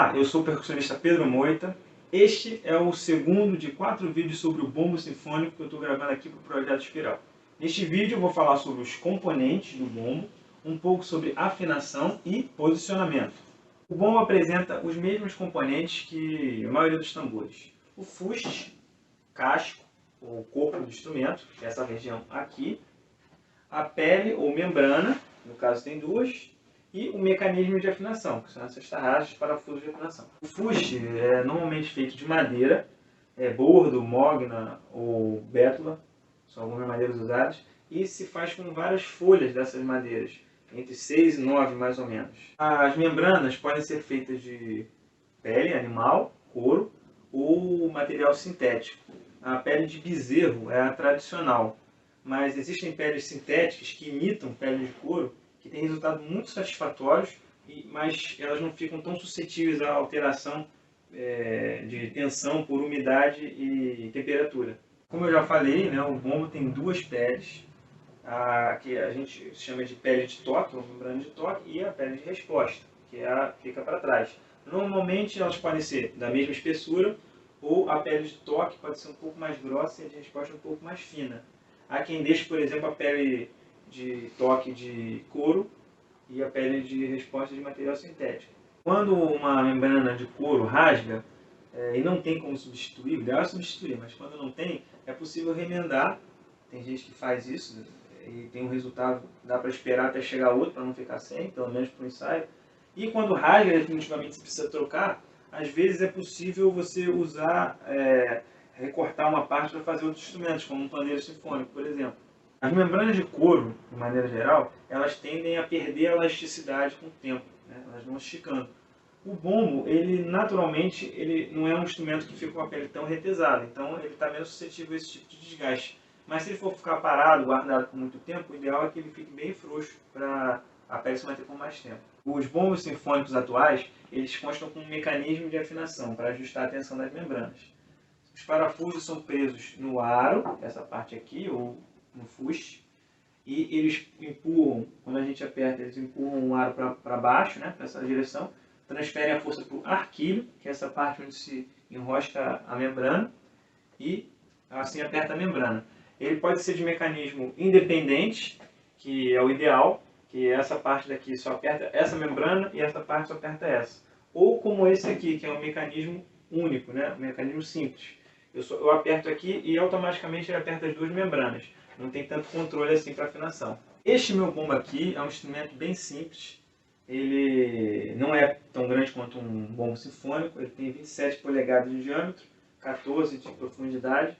Olá, eu sou o percussionista Pedro Moita. Este é o segundo de 4 vídeos sobre o bombo sinfônico que eu estou gravando aqui para o Projeto Espiral. Neste vídeo eu vou falar sobre os componentes do bombo, um pouco sobre afinação e posicionamento. O bombo apresenta os mesmos componentes que a maioria dos tambores. O fuste, casco, ou corpo do instrumento, que é essa região aqui, a pele ou membrana, no caso tem duas, e o mecanismo de afinação, que são essas tarraxas, parafusos de afinação. O fuste é normalmente feito de madeira, bordo, mogna ou bétula, são algumas madeiras usadas, e se faz com várias folhas dessas madeiras, entre 6 e 9 mais ou menos. As membranas podem ser feitas de pele animal, couro, ou material sintético. A pele de bezerro é a tradicional, mas existem peles sintéticas que imitam pele de couro, que têm resultados muito satisfatórios, mas elas não ficam tão suscetíveis à alteração de tensão por umidade e temperatura. Como eu já falei, né, o bombo tem duas peles, que a gente chama de pele de toque, ou membrana de toque, e a pele de resposta, que fica para trás. Normalmente elas podem ser da mesma espessura, ou a pele de toque pode ser um pouco mais grossa e a de resposta um pouco mais fina. Há quem deixe, por exemplo, a pele de toque de couro e a pele de resposta de material sintético. Quando uma membrana de couro rasga e não tem como substituir, o ideal é substituir, mas quando não tem, é possível remendar. Tem gente que faz isso e tem um resultado, dá para esperar até chegar outro para não ficar sem, pelo menos para o ensaio. E quando rasga, definitivamente você precisa trocar, às vezes é possível você usar, recortar uma parte para fazer outros instrumentos, como um pandeiro sinfônico, por exemplo. As membranas de couro, de maneira geral, elas tendem a perder a elasticidade com o tempo, né? Elas vão esticando. O bombo, ele naturalmente, ele não é um instrumento que fica com a pele tão retesada, então ele está menos suscetível a esse tipo de desgaste. Mas se ele for ficar parado, guardado por muito tempo, o ideal é que ele fique bem frouxo para a pele se manter por mais tempo. Os bombos sinfônicos atuais, eles constam com um mecanismo de afinação para ajustar a tensão das membranas. Os parafusos são presos no aro, essa parte aqui, ou no fuste, e eles empurram, quando a gente aperta, eles empurram o aro para baixo, né, para essa direção, transferem a força para o arquilho, que é essa parte onde se enrosca a membrana, e assim aperta a membrana. Ele pode ser de mecanismo independente, que é o ideal, que essa parte daqui só aperta essa membrana e essa parte só aperta essa. Ou como esse aqui, que é um mecanismo único, né, um mecanismo simples. Eu aperto aqui e automaticamente ele aperta as duas membranas. Não tem tanto controle assim para afinação. Este meu bombo aqui é um instrumento bem simples. Ele não é tão grande quanto um bombo sinfônico. Ele tem 27 polegadas de diâmetro, 14 de profundidade.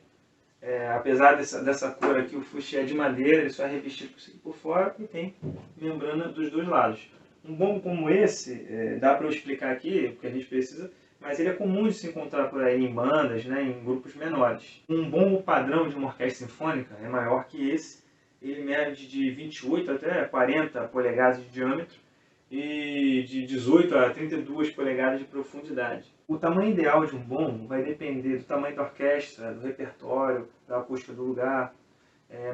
Apesar dessa cor aqui, o fuste é de madeira, ele só é revestido por fora e tem membrana dos dois lados. Um bombo como esse, dá para eu explicar aqui, porque a gente precisa, mas ele é comum de se encontrar por aí em bandas, né, em grupos menores. Um bombo padrão de uma orquestra sinfônica é maior que esse. Ele mede de 28 até 40 polegadas de diâmetro e de 18 a 32 polegadas de profundidade. O tamanho ideal de um bombo vai depender do tamanho da orquestra, do repertório, da acústica do lugar.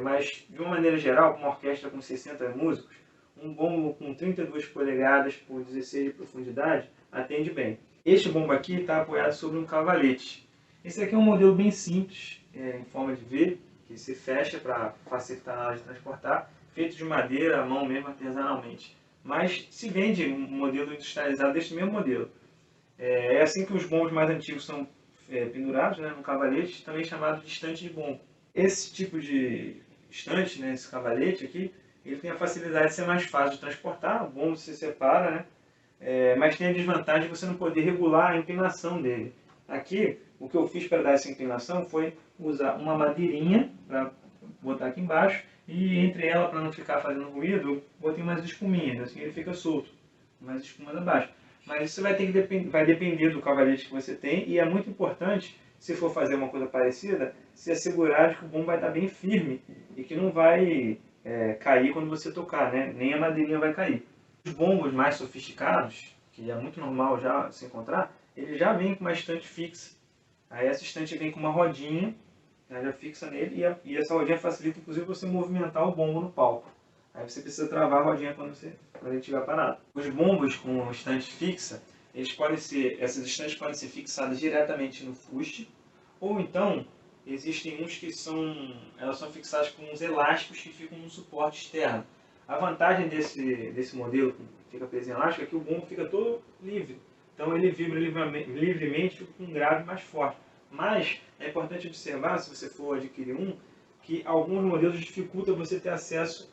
Mas, de uma maneira geral, uma orquestra com 60 músicos, um bombo com 32 polegadas por 16 de profundidade atende bem. Este bombo aqui está apoiado sobre um cavalete. Esse aqui é um modelo bem simples, em forma de V, que se fecha para facilitar na hora de transportar, feito de madeira, à mão mesmo, artesanalmente. Mas se vende um modelo industrializado deste mesmo modelo. É assim que os bombos mais antigos são pendurados, né, no cavalete, também chamado de estante de bombo. Esse tipo de estante, né, esse cavalete aqui, ele tem a facilidade de ser mais fácil de transportar, o bombo se separa, né? Mas tem a desvantagem de você não poder regular a inclinação dele. Aqui, o que eu fiz para dar essa inclinação foi usar uma madeirinha para botar aqui embaixo e entre ela, para não ficar fazendo ruído, eu botei umas espuminhas, assim ele fica solto, mais espumas abaixo. Mas isso vai depender do cavalete que você tem e é muito importante, se for fazer uma coisa parecida, se assegurar de que o bombo vai estar bem firme e que não vai cair quando você tocar, né? Nem a madeirinha vai cair. Os bombos mais sofisticados, que é muito normal já se encontrar, ele já vem com uma estante fixa. Aí essa estante vem com uma rodinha, já fixa nele, e essa rodinha facilita inclusive você movimentar o bombo no palco. Aí você precisa travar a rodinha quando ele estiver parado. Os bombos com estante fixa, essas estantes podem ser fixadas diretamente no fuste, ou então existem uns que elas são fixadas com uns elásticos que ficam no suporte externo. A vantagem desse modelo que fica preso em elástico é que o bombo fica todo livre. Então ele vibra livremente, fica com um grave mais forte. Mas é importante observar, se você for adquirir que alguns modelos dificultam você ter acesso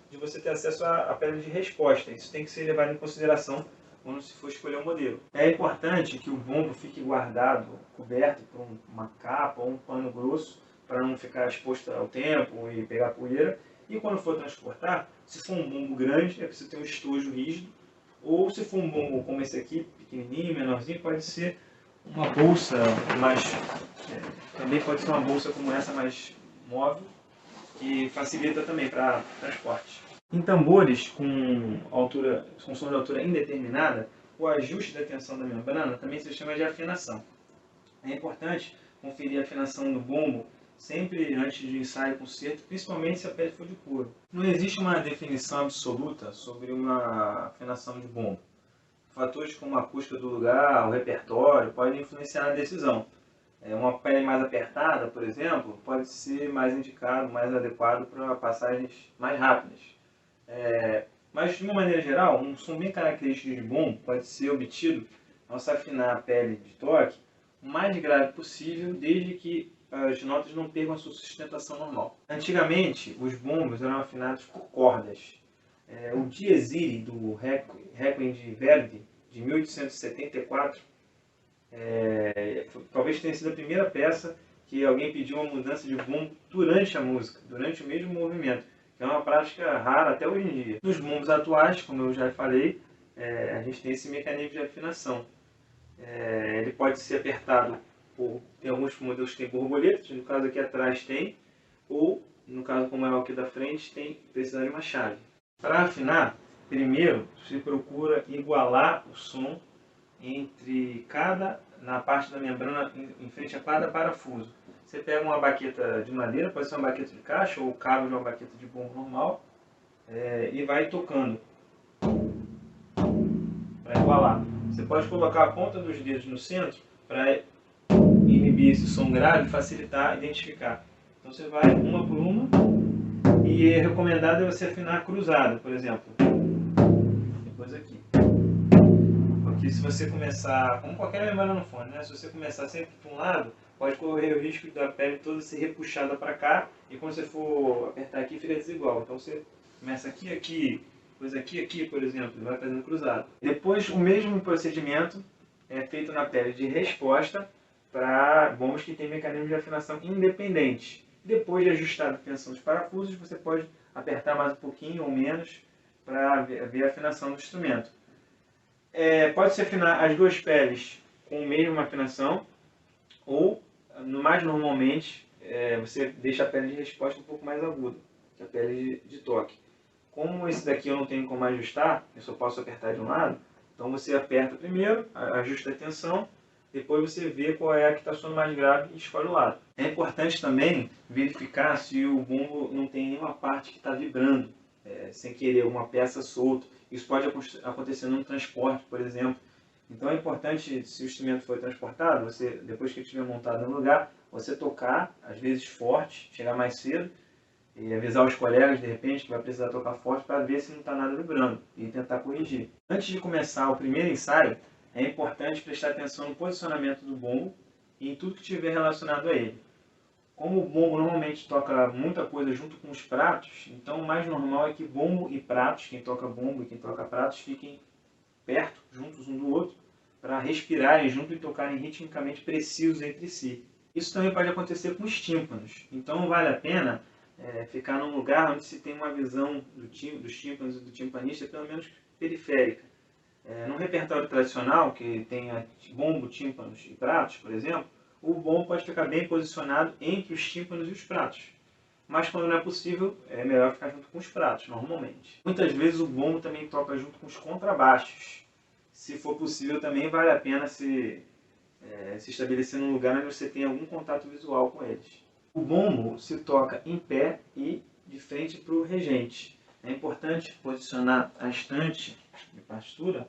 à pedra de resposta. Isso tem que ser levado em consideração quando se for escolher um modelo. É importante que o bombo fique guardado, coberto por uma capa ou um pano grosso, para não ficar exposto ao tempo e pegar poeira. E quando for transportar, se for um bombo grande, é preciso ter um estojo rígido, ou se for um bombo como esse aqui, pequenininho, menorzinho, pode ser uma bolsa também pode ser uma bolsa como essa, mais móvel, que facilita também para transporte. Em tambores com som de altura indeterminada, o ajuste da tensão da membrana também se chama de afinação. É importante conferir a afinação do bombo sempre antes de ensaio e concerto, principalmente se a pele for de couro. Não existe uma definição absoluta sobre uma afinação de bombo. Fatores como a acústica do lugar, o repertório, podem influenciar na decisão. Uma pele mais apertada, por exemplo, pode ser mais indicado, mais adequado para passagens mais rápidas. Mas, de uma maneira geral, um som bem característico de bombo pode ser obtido ao se afinar a pele de toque o mais grave possível, desde que as notas não percam a sua sustentação normal. Antigamente, os bombos eram afinados por cordas. O Dies Irae, do Requiem de Verdi, de 1874, talvez tenha sido a primeira peça que alguém pediu uma mudança de bombo durante a música, durante o mesmo movimento, que é uma prática rara até hoje em dia. Nos bombos atuais, como eu já falei, a gente tem esse mecanismo de afinação. Ele pode ser apertado tem alguns modelos que tem borboletas, no caso aqui atrás tem, ou no caso como é o aqui da frente, precisa de uma chave. Para afinar, primeiro se procura igualar o som na parte da membrana em frente a cada parafuso. Você pega uma baqueta de madeira, pode ser uma baqueta de caixa ou o cabo de uma baqueta de bombo normal, e vai tocando para igualar. Você pode colocar a ponta dos dedos no centro para inibir esse som grave e facilitar identificar. Então você vai uma por uma, e é recomendado você afinar cruzado, por exemplo. Depois aqui. Porque se você começar, como qualquer membrana no fone, né? Se você começar sempre para um lado, pode correr o risco da pele toda ser repuxada para cá, e quando você for apertar aqui fica desigual. Então você começa aqui, depois aqui, por exemplo, e vai fazendo cruzado. Depois o mesmo procedimento é feito na pele de resposta para bombos que têm mecanismo de afinação independente. Depois de ajustar a tensão dos parafusos, você pode apertar mais um pouquinho ou menos para ver a afinação do instrumento. Pode-se afinar as duas peles com a mesma afinação, ou, mais normalmente, você deixa a pele de resposta um pouco mais aguda, que a pele de toque. Como esse daqui eu não tenho como ajustar, eu só posso apertar de um lado, então você aperta primeiro, ajusta a tensão, depois você vê qual é a que está soando mais grave e escolhe o lado. É importante também verificar se o bombo não tem nenhuma parte que está vibrando, sem querer, uma peça solta. Isso pode acontecer num transporte, por exemplo. Então é importante, se o instrumento for transportado, você, depois que ele estiver montado no lugar, você tocar, às vezes forte, chegar mais cedo, e avisar os colegas, de repente, que vai precisar tocar forte para ver se não está nada vibrando e tentar corrigir. Antes de começar o primeiro ensaio, é importante prestar atenção no posicionamento do bombo e em tudo que estiver relacionado a ele. Como o bombo normalmente toca muita coisa junto com os pratos, então o mais normal é que bombo e pratos, quem toca bombo e quem toca pratos, fiquem perto, juntos um do outro, para respirarem junto e tocarem ritmicamente precisos entre si. Isso também pode acontecer com os tímpanos, então vale a pena ficar num lugar onde se tem uma visão dos tímpanos e do timpanista, pelo menos periférica. Num repertório tradicional, que tenha bombo, tímpanos e pratos, por exemplo, o bombo pode ficar bem posicionado entre os tímpanos e os pratos. Mas quando não é possível, é melhor ficar junto com os pratos, normalmente. Muitas vezes o bombo também toca junto com os contrabaixos. Se for possível, também vale a pena se estabelecer num lugar onde você tem algum contato visual com eles. O bombo se toca em pé e de frente para o regente. É importante posicionar a estante de partitura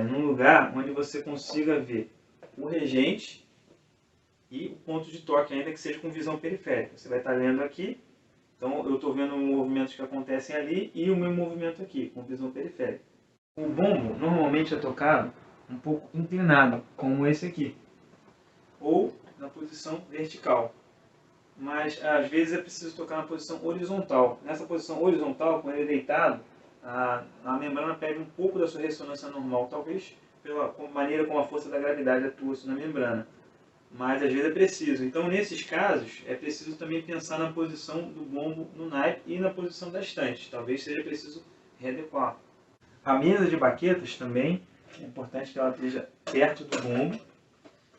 num lugar onde você consiga ver o regente e o ponto de toque, ainda que seja com visão periférica. Você vai estar lendo aqui, então eu estou vendo os movimentos que acontecem ali e o meu movimento aqui, com visão periférica. O bombo normalmente é tocado um pouco inclinado, como esse aqui, ou na posição vertical. Mas às vezes é preciso tocar na posição horizontal. Nessa posição horizontal, quando ele é deitado, a membrana perde um pouco da sua ressonância normal, talvez pela maneira como a força da gravidade atua na membrana. Mas às vezes é preciso. Então, nesses casos, é preciso também pensar na posição do bombo no naipe e na posição da estante. Talvez seja preciso readequar. A mesa de baquetas também é importante que ela esteja perto do bombo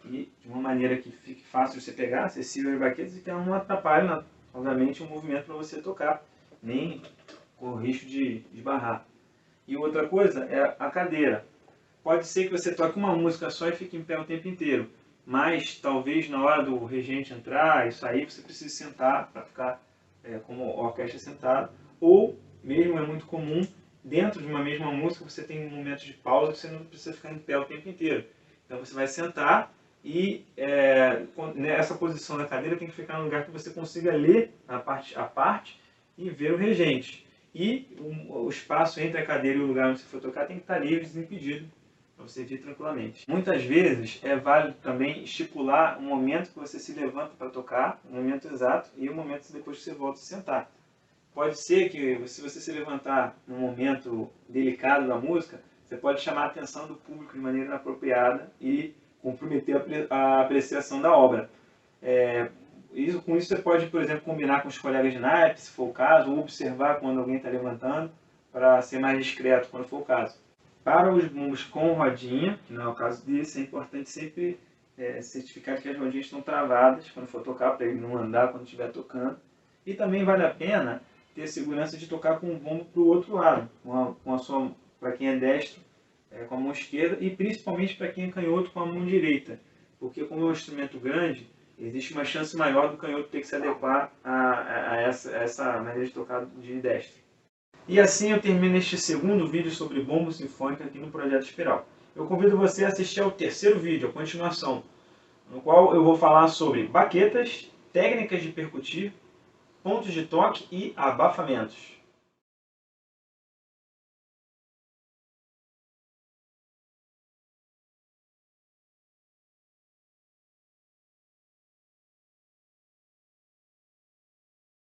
e de uma maneira que fique fácil de você pegar, acessível às baquetas e que ela não atrapalhe, obviamente, o movimento para você tocar, nem com o risco de esbarrar. E outra coisa é a cadeira. Pode ser que você toque uma música só e fique em pé o tempo inteiro, mas talvez na hora do regente entrar e sair você precise sentar para ficar como orquestra sentada, ou mesmo é muito comum, dentro de uma mesma música você tem momentos de pausa que você não precisa ficar em pé o tempo inteiro. Então você vai sentar e nessa posição da cadeira tem que ficar num lugar que você consiga ler a parte e ver o regente. E o espaço entre a cadeira e o lugar onde você for tocar tem que estar livre, desimpedido, para você vir tranquilamente. Muitas vezes é válido também estipular o momento que você se levanta para tocar, o momento exato, e o momento depois que você volta a sentar. Pode ser que, se você se levantar num momento delicado da música, você pode chamar a atenção do público de maneira inapropriada e comprometer a apreciação da obra. Com isso você pode, por exemplo, combinar com os colegas de naipe, se for o caso, ou observar quando alguém está levantando, para ser mais discreto quando for o caso. Para os bombos com rodinha, que não é o caso desse, é importante sempre certificar que as rodinhas estão travadas quando for tocar, para ele não andar quando estiver tocando. E também vale a pena ter segurança de tocar com o bombo para o outro lado, para quem é destro, com a mão esquerda, e principalmente para quem é canhoto com a mão direita, porque como é um instrumento grande, existe uma chance maior do canhoto ter que se adequar a essa maneira de tocar de destro. E assim eu termino este segundo vídeo sobre bombo sinfônico aqui no Projeto Espiral. Eu convido você a assistir ao terceiro vídeo, a continuação, no qual eu vou falar sobre baquetas, técnicas de percutir, pontos de toque e abafamentos.